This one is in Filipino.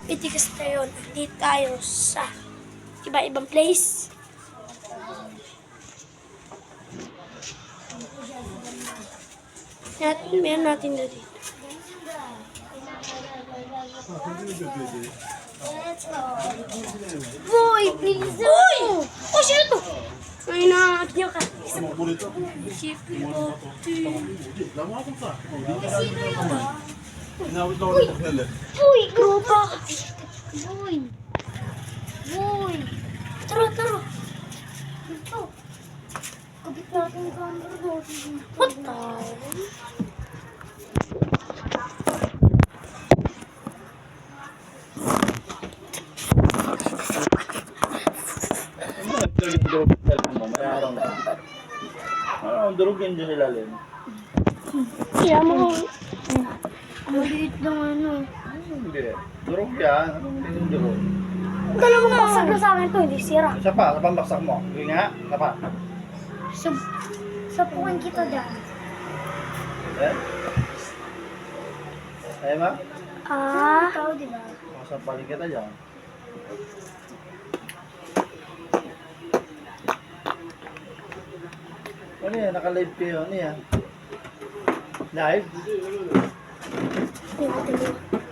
Itikas tayo. Hindi tayo sa iba-ibang place. Meron natin na dito. Boy, please. Uy! Oh, sino to? Ay, nakakatnya ka. Uy, grupa. Boy. Boy. Tara, tara. Ito. Kabit natin yung camera doon. What the? Ang durog yun dyan ilalim. Kaya mo. Maliit lang ano. Hindi. Durog yan. Hindi yung durog. Dalawang basag na sa akin to, hindi sira. Isa pa, sa pambaksak mo. Yun nga, isa pa. Sapukan kita dyan. Eh? Ayaw ma? Ikaw, di ba? Masampalin kita dyan. Ano yan? Naka-live kayo. Ano yan? Live? Tingnan, tingnan.